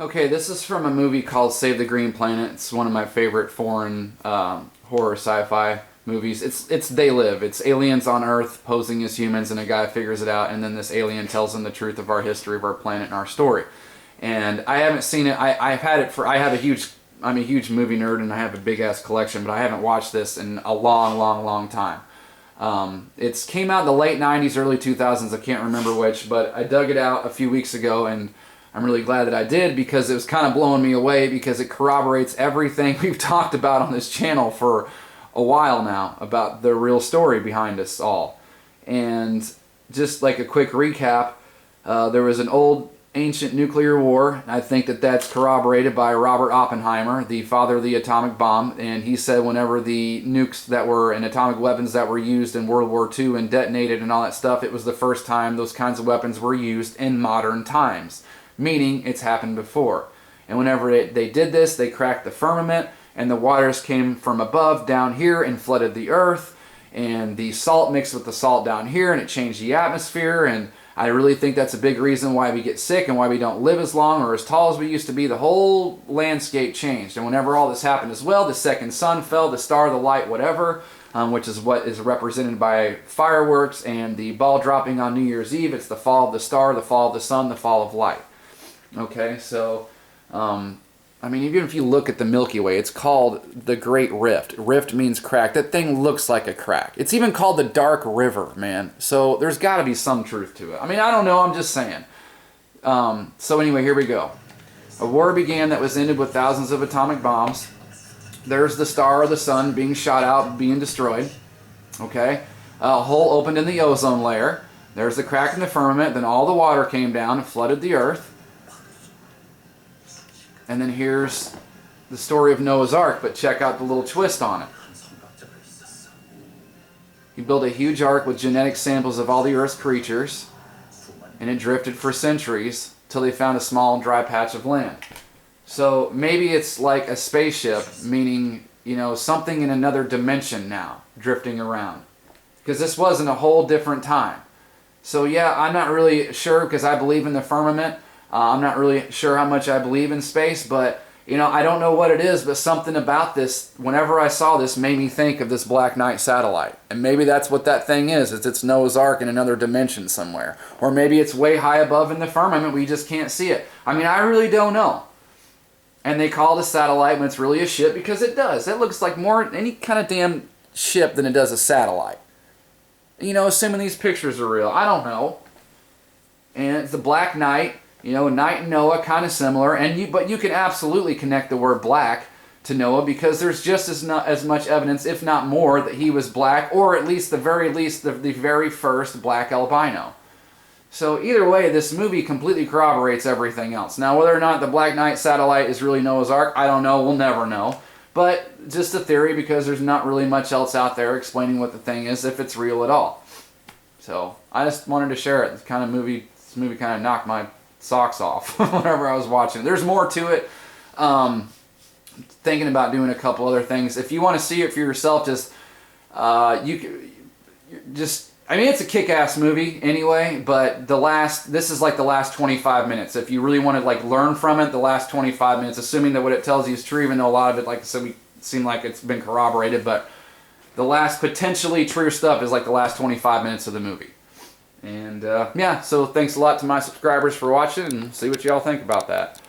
Okay, this is from a movie called Save the Green Planet. It's one of my favorite foreign horror sci-fi movies. It's They Live. It's aliens on Earth posing as humans, and a guy figures it out, and then this alien tells them the truth of our history, of our planet, and our story. And I haven't seen it. I've had it for. I'm a huge movie nerd, and I have a big ass collection, but I haven't watched this in a long, long, long time. It's came out in the late '90s, early 2000s. I can't remember which, but I dug it out a few weeks ago, and I'm really glad that I did, because it was kind of blowing me away, because it corroborates everything we've talked about on this channel for a while now about the real story behind us all. And just like a quick recap, there was an old ancient nuclear war. I think that that's corroborated by Robert Oppenheimer, the father of the atomic bomb, and he said whenever the nukes that were and atomic weapons that were used in World War II and detonated and all that stuff, it was the first time those kinds of weapons were used in modern times, meaning it's happened before. And whenever they did this, they cracked the firmament, and the waters came from above down here and flooded the earth, and the salt mixed with the salt down here, and it changed the atmosphere. And I really think that's a big reason why we get sick and why we don't live as long or as tall as we used to be. The whole landscape changed. And whenever all this happened as well, the second sun fell, the star, the light, whatever, which is what is represented by fireworks and the ball dropping on New Year's Eve. It's the fall of the star, the fall of the sun, the fall of light. Okay, so, I mean, even if you look at the Milky Way, it's called the Great Rift. Rift means crack. That thing looks like a crack. It's even called the Dark River, man. So there's got to be some truth to it. I mean, I don't know. I'm just saying. So anyway, here we go. A war began that was ended with thousands of atomic bombs. There's the star or the sun being shot out, being destroyed. Okay? A hole opened in the ozone layer. There's the crack in the firmament. Then all the water came down and flooded the earth. And then here's the story of Noah's Ark, but check out the little twist on it. He built a huge ark with genetic samples of all the Earth's creatures, and it drifted for centuries till they found a small dry patch of land. So maybe it's like a spaceship, meaning, you know, something in another dimension now, drifting around. Because this wasn't a whole different time. So yeah, I'm not really sure, because I believe in the firmament. I'm not really sure how much I believe in space, but, you know, I don't know what it is, but something about this, whenever I saw this, made me think of this Black Knight satellite. And maybe that's what that thing is it's Noah's Ark in another dimension somewhere. Or maybe it's way high above in the firmament, we just can't see it. I mean, I really don't know. And they call it a satellite when it's really a ship, because it does. It looks like more any kind of damn ship than it does a satellite. You know, assuming these pictures are real. I don't know. And it's the Black Knight. You know, Knight and Noah, kind of similar, but you can absolutely connect the word black to Noah, because there's just as much evidence, if not more, that he was black, or at least the very first black albino. So either way, this movie completely corroborates everything else. Now, whether or not the Black Knight satellite is really Noah's Ark, I don't know. We'll never know. But just a theory, because there's not really much else out there explaining what the thing is, if it's real at all. So I just wanted to share it. This movie kind of knocked my socks off whenever I was watching. There's more to it. Thinking about doing a couple other things. If you want to see it for yourself, I mean, it's a kick-ass movie anyway, but this is like the last 25 minutes. If you really want to like learn from it, the last 25 minutes, assuming that what it tells you is true, even though a lot of it, like I said, seem like it's been corroborated, but the last potentially true stuff is like the last 25 minutes of the movie. And yeah, so thanks a lot to my subscribers for watching, and see what y'all think about that.